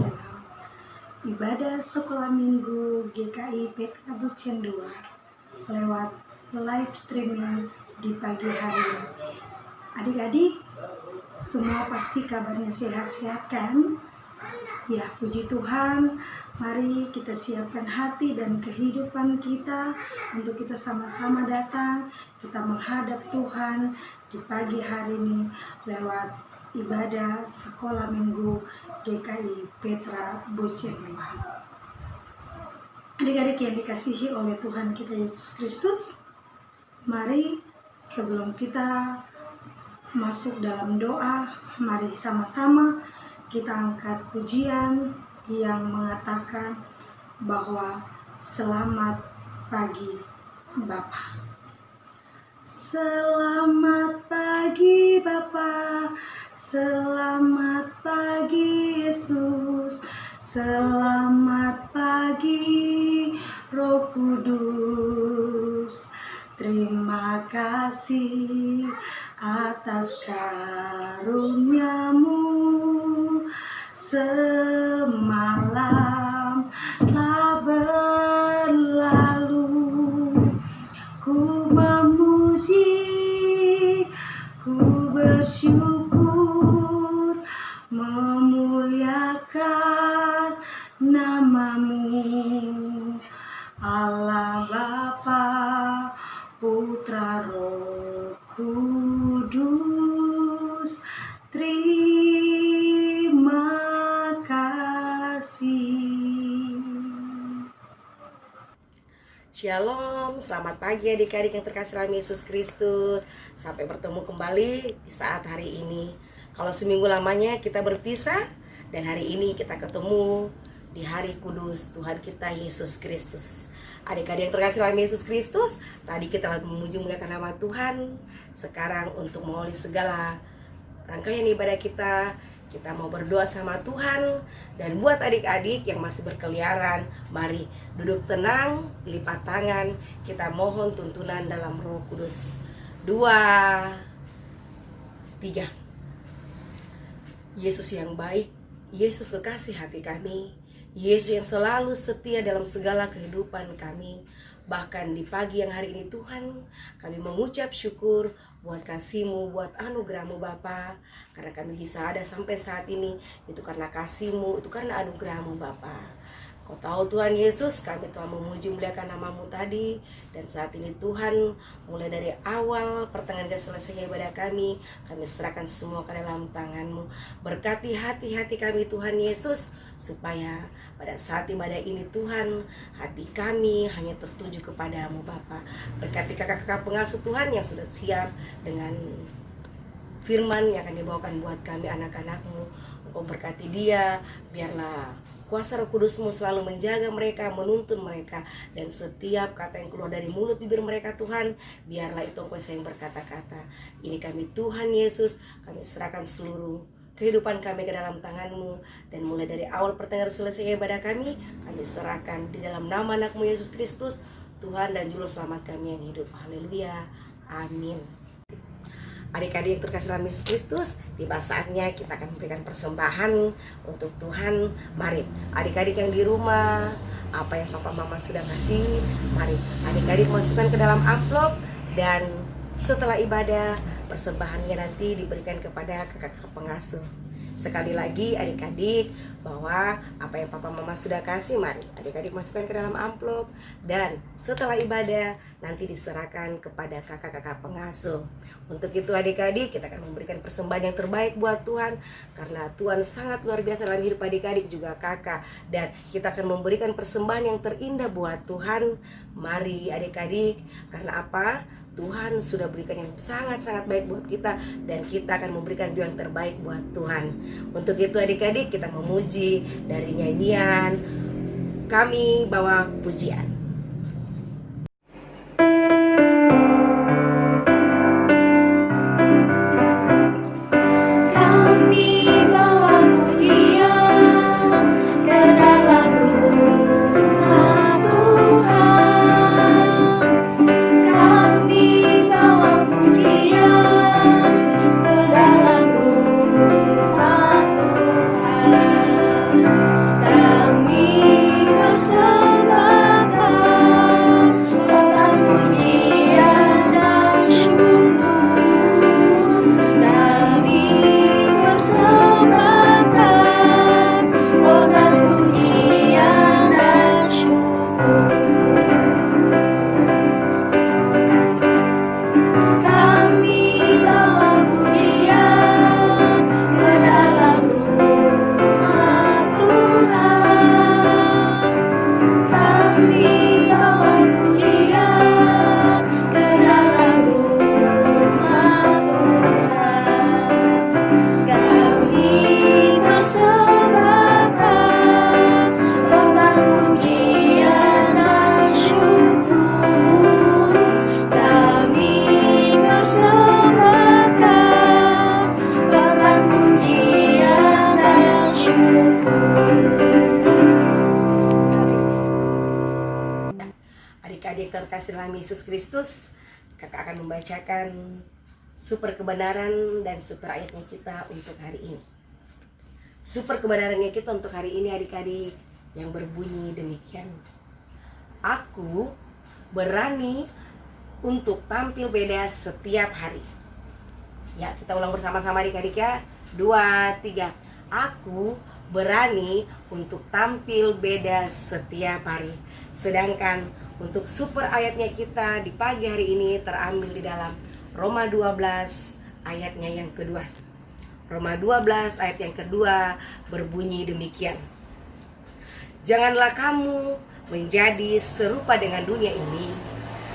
dalam ibadah sekolah minggu GKI Petra Bucen 2 lewat live streaming di pagi hari ini. Adik-adik, semua pasti kabarnya sehat-sehat kan? Ya, puji Tuhan. Mari kita siapkan hati dan kehidupan kita untuk kita sama-sama datang, kita menghadap Tuhan di pagi hari ini lewat ibadah sekolah minggu GKI Petra Bucen 2. Adik-adik yang dikasihi oleh Tuhan kita Yesus Kristus, mari sebelum kita masuk dalam doa, mari sama-sama kita angkat pujian yang mengatakan bahwa selamat pagi Bapa. Selamat pagi Bapa, selamat pagi Yesus, selamat pagi Roh Kudus. Terima kasih atas karuniamu. Semalam telah berlalu, ku memuji, ku bersyukur, memuliakan namamu, Allah Bapa, Putra, Roh Kudus. Terima kasih. Shalom, selamat pagi adik-adik yang terkasih dalam Yesus Kristus. Sampai bertemu kembali di saat hari ini. Kalau seminggu lamanya kita berpisah, dan hari ini kita ketemu di hari kudus Tuhan kita Yesus Kristus. Adik-adik yang terkasih dalam Yesus Kristus, tadi kita memuji muliakan nama Tuhan. Sekarang untuk mengawali segala rangkaian ibadah kita mau berdoa sama Tuhan. Dan buat adik-adik yang masih berkeliaran, mari duduk tenang, lipat tangan, kita mohon tuntunan dalam Roh Kudus. 2, 3. Yesus yang baik, Yesus kekasih hati kami, Yesus yang selalu setia dalam segala kehidupan kami. Bahkan di pagi yang hari ini Tuhan, kami mengucap syukur buat kasih-Mu, buat anugerah-Mu Bapa. Karena kami bisa ada sampai saat ini, itu karena kasih-Mu, itu karena anugerah-Mu Bapa. Kau tahu Tuhan Yesus, kami telah memuji muliakan nama-Mu tadi. Dan saat ini Tuhan, mulai dari awal pertengahan dan selesai ibadah kami serahkan semua ke dalam tangan-Mu. Berkati hati-hati kami Tuhan Yesus, supaya pada saat ibadah ini Tuhan, hati kami hanya tertuju kepada-Mu Bapa. Berkati kakak-kakak pengasuh Tuhan yang sudah siap dengan firman yang akan dibawakan buat kami anak-anak-Mu. Engkau berkati dia, biarlah kuasa Roh Kudus-Mu selalu menjaga mereka, menuntun mereka, dan setiap kata yang keluar dari mulut bibir mereka Tuhan, biarlah itu Engkau yang berkata-kata. Ini kami Tuhan Yesus, kami serahkan seluruh kehidupan kami ke dalam tangan-Mu, dan mulai dari awal pertengahan selesai ibadah kami serahkan di dalam nama anak-Mu Yesus Kristus, Tuhan dan Juru Selamat kami yang hidup. Haleluya, amin. Adik-adik yang terkasih dalam Yesus Kristus, tiba saatnya kita akan memberikan persembahan untuk Tuhan. Mari adik-adik yang di rumah, apa yang papa mama sudah kasih, mari adik-adik masukkan ke dalam amplop. Dan setelah ibadah, persembahannya nanti diberikan kepada kakak-kakak pengasuh. Sekali lagi adik-adik, bahwa apa yang papa mama sudah kasih, mari adik-adik masukkan ke dalam amplop. Dan setelah ibadah nanti diserahkan kepada kakak-kakak pengasuh. Untuk itu adik-adik, kita akan memberikan persembahan yang terbaik buat Tuhan, karena Tuhan sangat luar biasa dalam hidup adik-adik juga kakak. Dan kita akan memberikan persembahan yang terindah buat Tuhan. Mari adik-adik, karena apa? Tuhan sudah berikan yang sangat-sangat baik buat kita, dan kita akan memberikan yang terbaik buat Tuhan. Untuk itu adik-adik, kita memuji dari nyanyian kami bawa pujian. kita terkasih dalam Yesus Kristus, kakak akan membacakan super kebenaran dan super ayatnya kita untuk hari ini. Super kebenarannya kita untuk hari ini adik-adik yang berbunyi demikian. Aku berani untuk tampil beda setiap hari. Ya, kita ulang bersama-sama adik-adik ya. 2, 3. Aku berani untuk tampil beda setiap hari. Sedangkan untuk super ayatnya kita di pagi hari ini terambil di dalam Roma 12 ayatnya yang kedua. Roma 12 ayat yang kedua berbunyi demikian. Janganlah kamu menjadi serupa dengan dunia ini,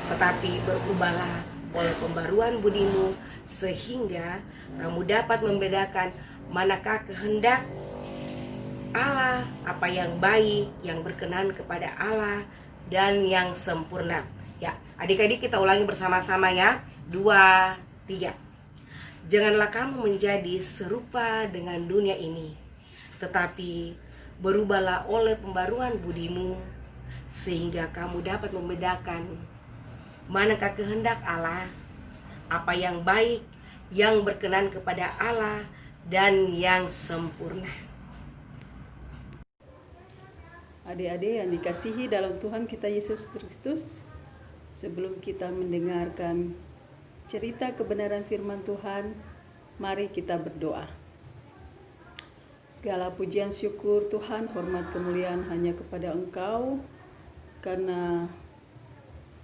tetapi berubahlah oleh pembaruan budimu, sehingga kamu dapat membedakan manakah kehendak Allah, apa yang baik, yang berkenan kepada Allah, dan yang sempurna. Ya, adik-adik kita ulangi bersama-sama ya. 2, 3. Janganlah kamu menjadi serupa dengan dunia ini, tetapi berubahlah oleh pembaruan budimu, sehingga kamu dapat membedakan manakah kehendak Allah, apa yang baik, yang berkenan kepada Allah, dan yang sempurna. Adik-adik yang dikasihi dalam Tuhan kita Yesus Kristus, sebelum kita mendengarkan cerita kebenaran firman Tuhan, mari kita berdoa. Segala pujian syukur Tuhan, hormat kemuliaan hanya kepada Engkau, karena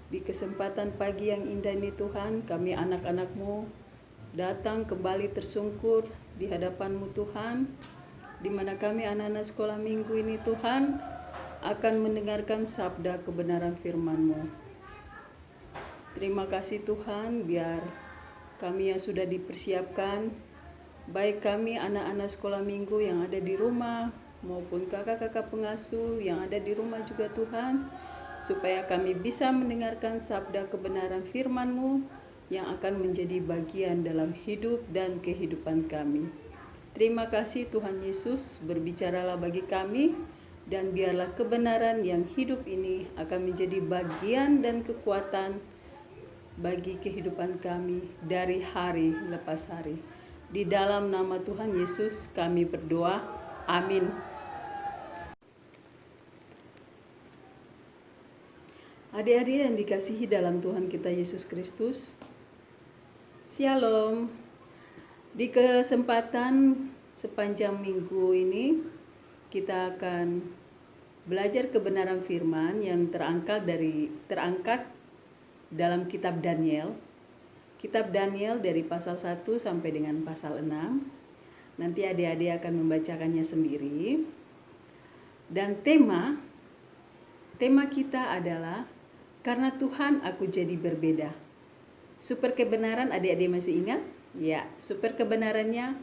di kesempatan pagi yang indah ini Tuhan, kami anak-anak-Mu datang kembali tersungkur di hadapan-Mu Tuhan, di mana kami anak-anak sekolah minggu ini Tuhan akan mendengarkan sabda kebenaran firman-Mu. Terima kasih Tuhan, biar kami yang sudah dipersiapkan, baik kami anak-anak sekolah minggu yang ada di rumah, maupun kakak-kakak pengasuh yang ada di rumah juga Tuhan, supaya kami bisa mendengarkan sabda kebenaran firman-Mu yang akan menjadi bagian dalam hidup dan kehidupan kami. Terima kasih Tuhan Yesus, berbicaralah bagi kami, dan biarlah kebenaran yang hidup ini akan menjadi bagian dan kekuatan bagi kehidupan kami dari hari lepas hari. Di dalam nama Tuhan Yesus kami berdoa. Amin. Adik-adik yang dikasihi dalam Tuhan kita Yesus Kristus, Shalom. Di kesempatan sepanjang minggu ini kita akan belajar kebenaran firman yang terangkat dalam kitab Daniel. Kitab Daniel dari pasal 1 sampai dengan pasal 6. Nanti adik-adik akan membacakannya sendiri. Dan tema kita adalah karena Tuhan aku jadi berbeda. Super kebenaran adik-adik masih ingat? Ya, super kebenarannya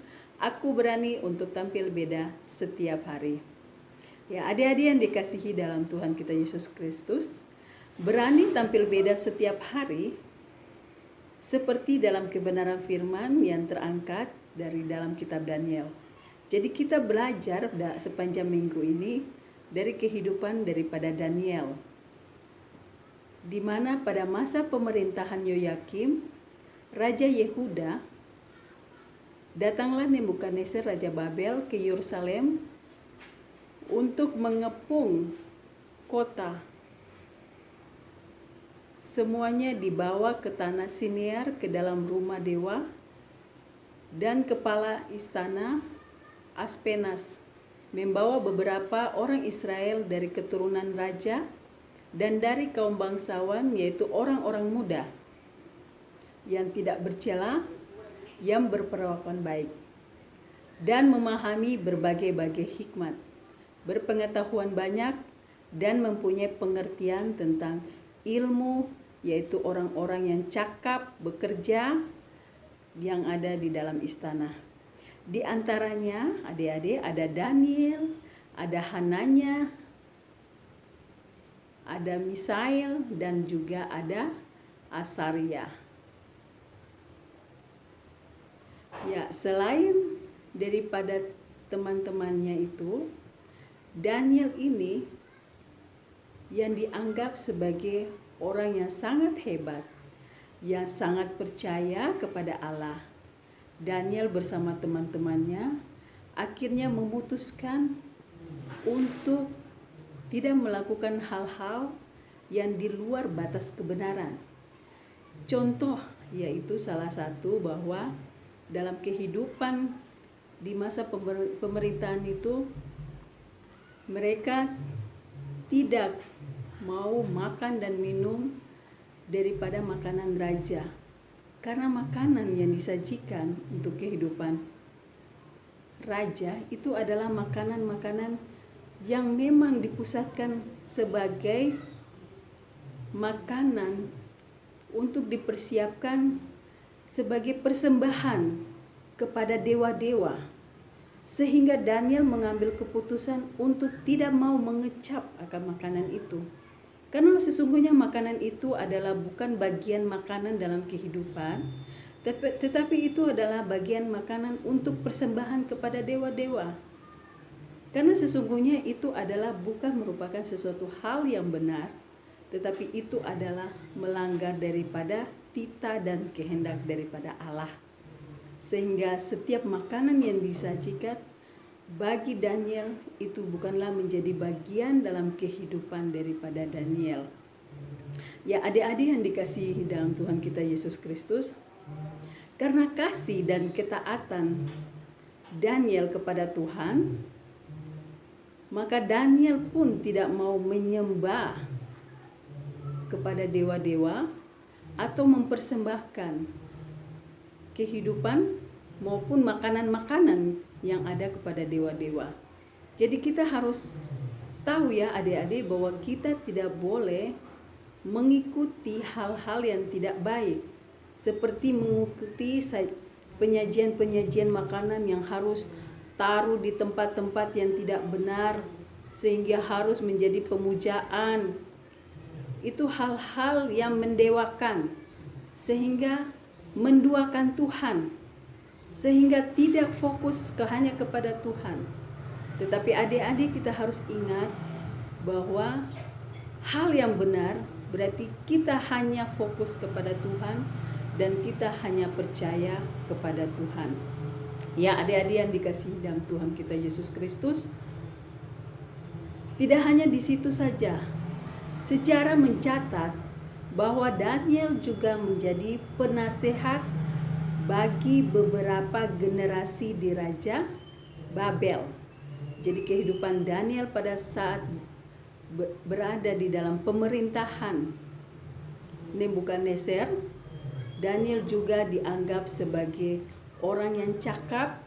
aku berani untuk tampil beda setiap hari. Ya, adik-adik yang dikasihi dalam Tuhan kita Yesus Kristus, berani tampil beda setiap hari seperti dalam kebenaran firman yang terangkat dari dalam kitab Daniel. Jadi kita belajar sepanjang minggu ini dari kehidupan daripada Daniel, di mana pada masa pemerintahan Yoyakim, Raja Yehuda, datanglah Nebukadnezar Raja Babel ke Yerusalem untuk mengepung kota. Semuanya dibawa ke tanah Sinear, ke dalam rumah dewa, dan kepala istana Aspenas membawa beberapa orang Israel dari keturunan raja dan dari kaum bangsawan, yaitu orang-orang muda yang tidak bercela, yang berperawakan baik, dan memahami berbagai-bagai hikmat, berpengetahuan banyak, dan mempunyai pengertian tentang ilmu, yaitu orang-orang yang cakap bekerja yang ada di dalam istana. Di antaranya adik-adik ada Daniel, ada Hananya, ada Misael, dan juga ada Asaria. Ya, selain daripada teman-temannya itu, Daniel ini yang dianggap sebagai orang yang sangat hebat, yang sangat percaya kepada Allah. Daniel bersama teman-temannya akhirnya memutuskan untuk tidak melakukan hal-hal yang di luar batas kebenaran. Contoh yaitu salah satu bahwa dalam kehidupan di masa pemerintahan itu mereka tidak mau makan dan minum daripada makanan raja, karena makanan yang disajikan untuk kehidupan raja itu adalah makanan-makanan yang memang dipusatkan sebagai makanan untuk dipersiapkan sebagai persembahan kepada dewa-dewa, sehingga Daniel mengambil keputusan untuk tidak mau mengecap akan makanan itu. Karena sesungguhnya makanan itu adalah bukan bagian makanan dalam kehidupan, tetapi itu adalah bagian makanan untuk persembahan kepada dewa-dewa. Karena sesungguhnya itu adalah bukan merupakan sesuatu hal yang benar, tetapi itu adalah melanggar daripada tita dan kehendak daripada Allah. Sehingga setiap makanan yang disajikan bagi Daniel itu bukanlah menjadi bagian dalam kehidupan daripada Daniel. Ya, adik-adik yang dikasihi dalam Tuhan kita Yesus Kristus, karena kasih dan ketaatan Daniel kepada Tuhan, maka Daniel pun tidak mau menyembah kepada dewa-dewa atau mempersembahkan kehidupan maupun makanan-makanan yang ada kepada dewa-dewa. Jadi kita harus tahu ya adik-adik bahwa kita tidak boleh mengikuti hal-hal yang tidak baik, seperti mengikuti penyajian-penyajian makanan yang harus taruh di tempat-tempat yang tidak benar sehingga harus menjadi pemujaan. Itu hal-hal yang mendewakan sehingga menduakan Tuhan, sehingga tidak fokus hanya kepada Tuhan. Tetapi adik-adik kita harus ingat bahwa hal yang benar berarti kita hanya fokus kepada Tuhan dan kita hanya percaya kepada Tuhan. Ya, adik-adik yang dikasihi dalam Tuhan kita Yesus Kristus, tidak hanya di situ saja. Sejarah mencatat bahwa Daniel juga menjadi penasehat bagi beberapa generasi di Raja Babel. Jadi kehidupan Daniel pada saat berada di dalam pemerintahan Nebukadnezar, Daniel juga dianggap sebagai orang yang cakap,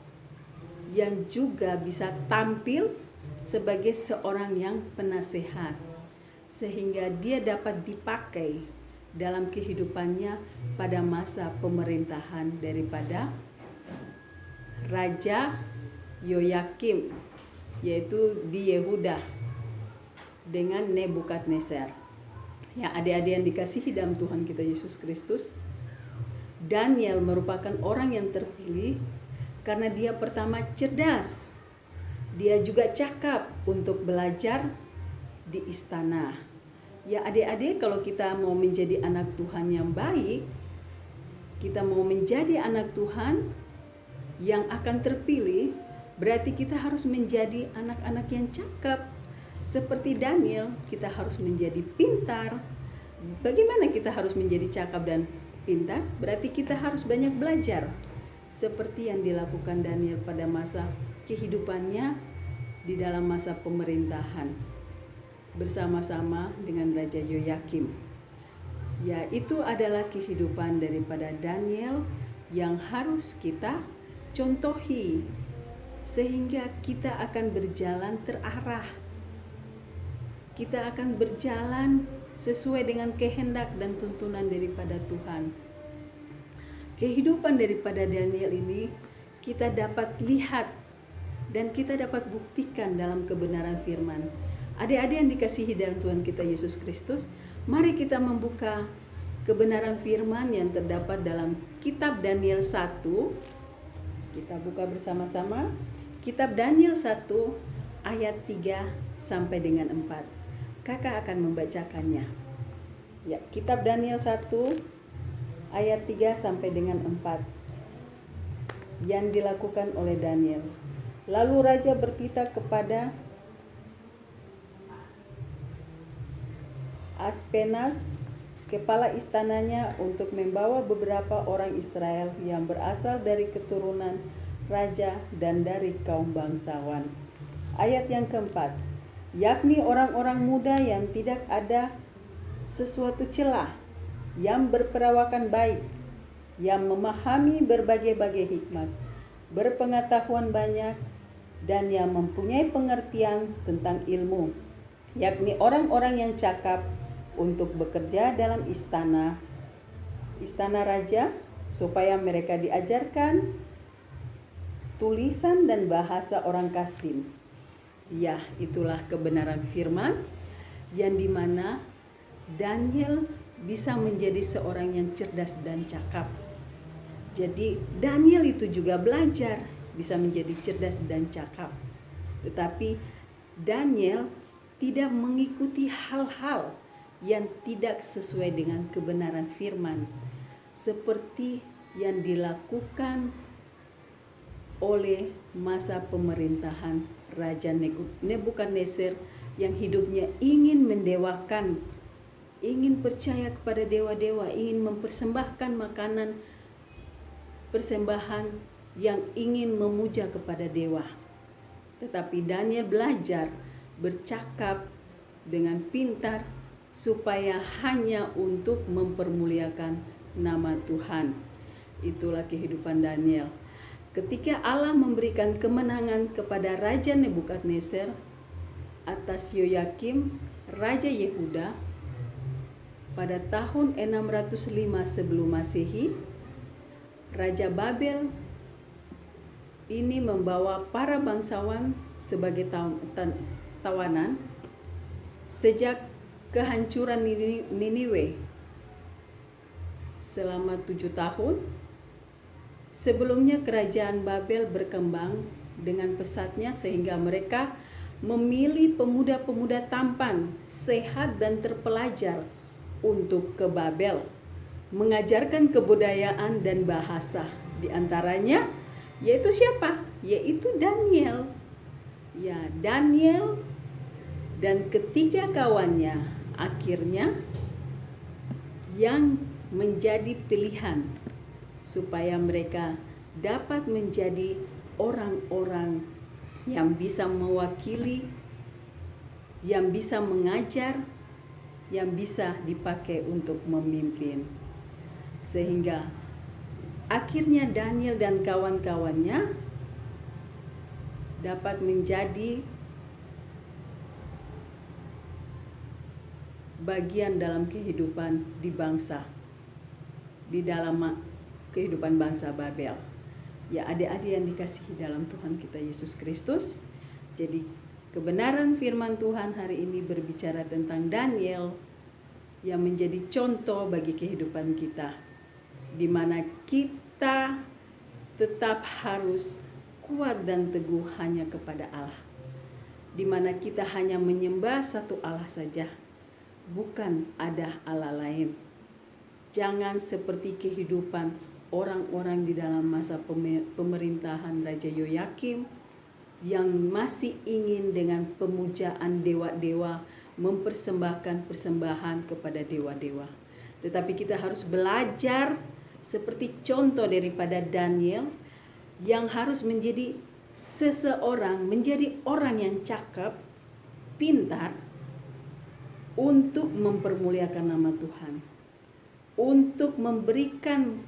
yang juga bisa tampil sebagai seorang yang penasehat, sehingga dia dapat dipakai dalam kehidupannya pada masa pemerintahan daripada Raja Yoyakim, yaitu di Yehuda dengan Nebukadnezar. Ya, adik-adik yang dikasihi dalam Tuhan kita Yesus Kristus, Daniel merupakan orang yang terpilih karena dia pertama cerdas, dia juga cakap untuk belajar di istana. Ya adik-adik, kalau kita mau menjadi anak Tuhan yang baik, kita mau menjadi anak Tuhan yang akan terpilih, berarti kita harus menjadi anak-anak yang cakap. Seperti Daniel, kita harus menjadi pintar. Bagaimana kita harus menjadi cakap dan pintar? Berarti kita harus banyak belajar. Seperti yang dilakukan Daniel pada masa kehidupannya di dalam masa pemerintahan bersama-sama dengan Raja Yoyakim. Ya, itu adalah kehidupan daripada Daniel yang harus kita contohi, sehingga kita akan berjalan terarah. Kita akan berjalan sesuai dengan kehendak dan tuntunan daripada Tuhan. Kehidupan daripada Daniel ini kita dapat lihat dan kita dapat buktikan dalam kebenaran firman. Adik-adik yang dikasihi dalam Tuhan kita Yesus Kristus, mari kita membuka kebenaran firman yang terdapat dalam kitab Daniel 1. Kita buka bersama-sama kitab Daniel 1 ayat 3 sampai dengan 4. Kakak akan membacakannya. Ya, kitab Daniel 1 ayat 3 sampai dengan 4 yang dilakukan oleh Daniel. Lalu raja bertitah kepada Aspenas, kepala istananya, untuk membawa beberapa orang Israel yang berasal dari keturunan raja dan dari kaum bangsawan. Ayat yang keempat, yakni orang-orang muda yang tidak ada sesuatu celah, yang berperawakan baik, yang memahami berbagai-bagai hikmat, berpengetahuan banyak, dan yang mempunyai pengertian tentang ilmu, yakni orang-orang yang cakap untuk bekerja dalam istana raja, supaya mereka diajarkan tulisan dan bahasa orang Kastim. Ya, itulah kebenaran firman yang dimana Daniel bisa menjadi seorang yang cerdas dan cakap. Jadi Daniel itu juga belajar bisa menjadi cerdas dan cakap. Tetapi Daniel tidak mengikuti hal-hal yang tidak sesuai dengan kebenaran firman, seperti yang dilakukan oleh masa pemerintahan Raja Nebukadnezar yang hidupnya ingin mendewakan, ingin percaya kepada dewa-dewa, ingin mempersembahkan makanan persembahan yang ingin memuja kepada dewa. Tetapi Daniel belajar bercakap dengan pintar supaya hanya untuk mempermuliakan nama Tuhan. Itulah kehidupan Daniel. Ketika Allah memberikan kemenangan kepada Raja Nebukadnezar atas Yoyakim, Raja Yehuda, pada tahun 605 sebelum Masehi, Raja Babel ini membawa para bangsawan sebagai tawanan sejak kehancuran Niniwe selama 7 tahun. Sebelumnya kerajaan Babel berkembang dengan pesatnya sehingga mereka memilih pemuda-pemuda tampan, sehat dan terpelajar untuk ke Babel, mengajarkan kebudayaan dan bahasa. Di antaranya yaitu siapa? Yaitu Daniel. Ya, Daniel dan ketiga kawannya akhirnya yang menjadi pilihan supaya mereka dapat menjadi orang-orang yang bisa mewakili, yang bisa mengajar, yang bisa dipakai untuk memimpin. Sehingga akhirnya Daniel dan kawan-kawannya dapat menjadi bagian dalam kehidupan di bangsa, di dalam kehidupan bangsa Babel. Ya, adik-adik yang dikasihi dalam Tuhan kita Yesus Kristus. Jadi kebenaran firman Tuhan hari ini berbicara tentang Daniel yang menjadi contoh bagi kehidupan kita, di mana kita tetap harus kuat dan teguh hanya kepada Allah, di mana kita hanya menyembah satu Allah saja, bukan ada Allah lain. Jangan seperti kehidupan orang-orang di dalam masa pemerintahan Raja Yoyakim yang masih ingin dengan pemujaan dewa-dewa mempersembahkan persembahan kepada dewa-dewa. Tetapi kita harus belajar seperti contoh daripada Daniel yang harus menjadi seseorang, menjadi orang yang cakap, pintar untuk mempermuliakan nama Tuhan, untuk memberikan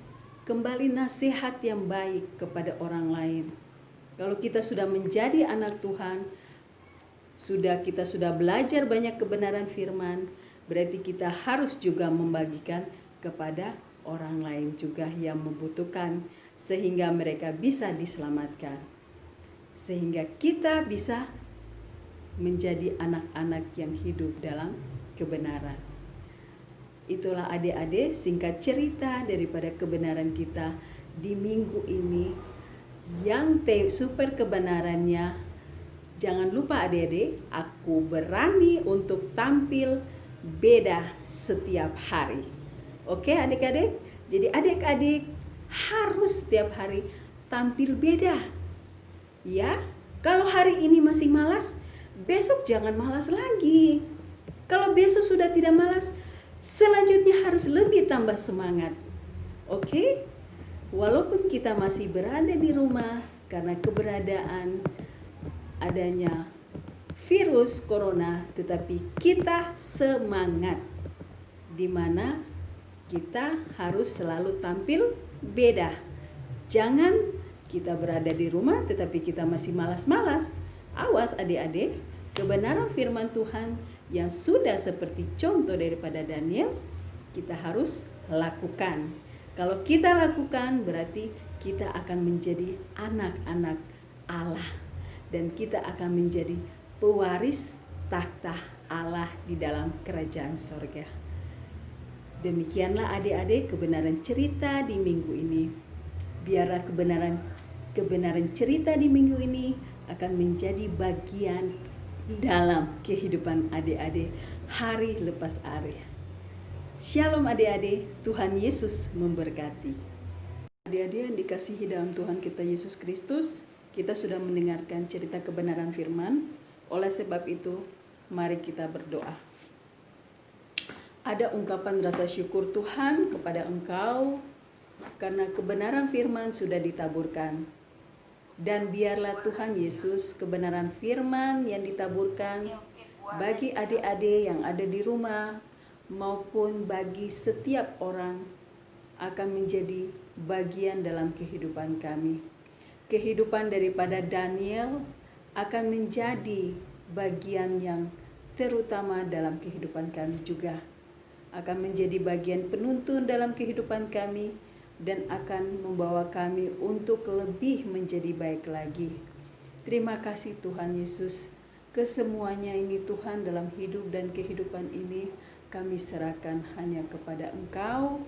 kembali nasihat yang baik kepada orang lain. Kalau kita sudah menjadi anak Tuhan, kita sudah belajar banyak kebenaran firman, berarti kita harus juga membagikan kepada orang lain juga yang membutuhkan, sehingga mereka bisa diselamatkan, sehingga kita bisa menjadi anak-anak yang hidup dalam kebenaran. Itulah adik-adik singkat cerita daripada kebenaran kita di minggu ini, yang super kebenarannya. Jangan lupa adik-adik, aku berani untuk tampil beda setiap hari. Oke adik-adik? Jadi adik-adik harus setiap hari tampil beda. Ya, kalau hari ini masih malas, besok jangan malas lagi. Kalau besok sudah tidak malas, selanjutnya harus lebih tambah semangat. Oke? Walaupun kita masih berada di rumah karena keberadaan adanya virus corona, tetapi kita semangat, di mana kita harus selalu tampil beda. Jangan kita berada di rumah tetapi kita masih malas-malas. Awas adik-adik, kebenaran firman Tuhan yang sudah seperti contoh daripada Daniel, kita harus lakukan. Kalau kita lakukan, berarti kita akan menjadi anak-anak Allah, dan kita akan menjadi pewaris takhta Allah di dalam kerajaan sorga. Demikianlah adik-adik kebenaran cerita di minggu ini. Biarlah kebenaran cerita di minggu ini akan menjadi bagian dalam kehidupan adik-adik hari lepas hari. Shalom adik-adik, Tuhan Yesus memberkati. Adik-adik yang dikasihi dalam Tuhan kita Yesus Kristus, kita sudah mendengarkan cerita kebenaran firman. Oleh sebab itu, mari kita berdoa. Ada ungkapan rasa syukur Tuhan kepada Engkau karena kebenaran firman sudah ditaburkan. Dan biarlah Tuhan Yesus kebenaran firman yang ditaburkan bagi adik-adik yang ada di rumah maupun bagi setiap orang akan menjadi bagian dalam kehidupan kami. Kehidupan daripada Daniel akan menjadi bagian yang terutama dalam kehidupan kami juga. Akan menjadi bagian penuntun dalam kehidupan kami dan akan membawa kami untuk lebih menjadi baik lagi. Terima kasih Tuhan Yesus. Kesemuanya ini Tuhan dalam hidup dan kehidupan ini kami serahkan hanya kepada Engkau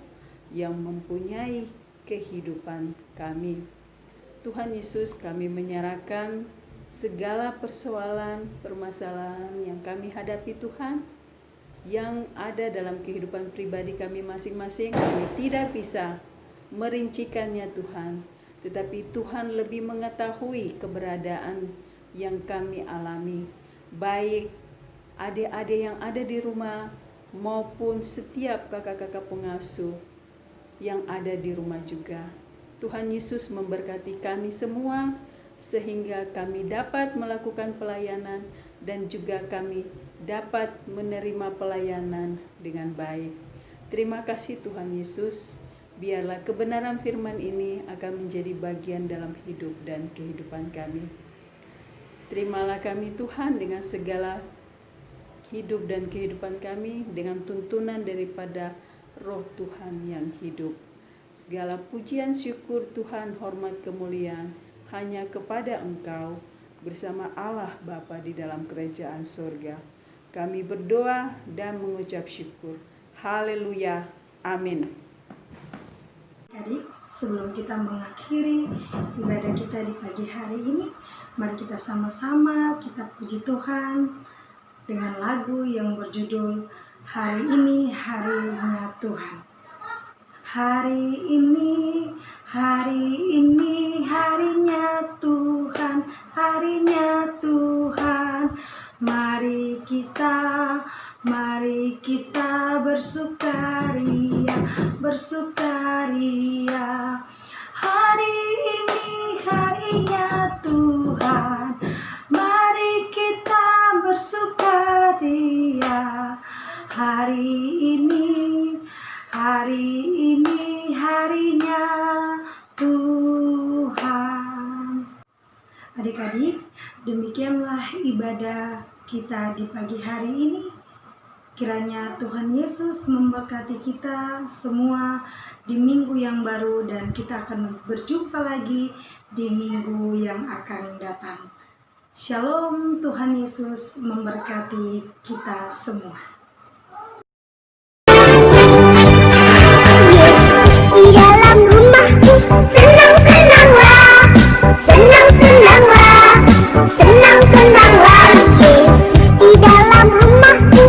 yang mempunyai kehidupan kami. Tuhan Yesus, kami menyerahkan segala persoalan, permasalahan yang kami hadapi Tuhan, yang ada dalam kehidupan pribadi kami masing-masing. Kami tidak bisa merincikannya Tuhan, tetapi Tuhan lebih mengetahui keberadaan yang kami alami, baik adik-adik yang ada di rumah maupun setiap kakak-kakak pengasuh yang ada di rumah juga. Tuhan Yesus memberkati kami semua sehingga kami dapat melakukan pelayanan dan juga kami dapat menerima pelayanan dengan baik. Terima kasih Tuhan Yesus. Biarlah kebenaran firman ini akan menjadi bagian dalam hidup dan kehidupan kami. Terimalah kami Tuhan dengan segala hidup dan kehidupan kami dengan tuntunan daripada Roh Tuhan yang hidup. Segala pujian, syukur, Tuhan, hormat, kemuliaan hanya kepada Engkau bersama Allah Bapa di dalam kerajaan surga. Kami berdoa dan mengucap syukur. Haleluya. Amin. Adik, sebelum kita mengakhiri ibadah kita di pagi hari ini, mari kita sama-sama kita puji Tuhan dengan lagu yang berjudul Hari Ini Harinya Tuhan. Hari ini harinya Tuhan, harinya Tuhan. Mari kita bersukaria. Hari ini harinya Tuhan. Mari kita bersukaria. Hari ini harinya Tuhan. Adik-adik, demikianlah ibadah kita di pagi hari ini. Kiranya Tuhan Yesus memberkati kita semua di minggu yang baru, dan kita akan berjumpa lagi di minggu yang akan datang. Shalom, Tuhan Yesus memberkati kita semua. Di dalam rumahku senang-senanglah, senang-senanglah, senang-senanglah. Yesus di dalam rumahku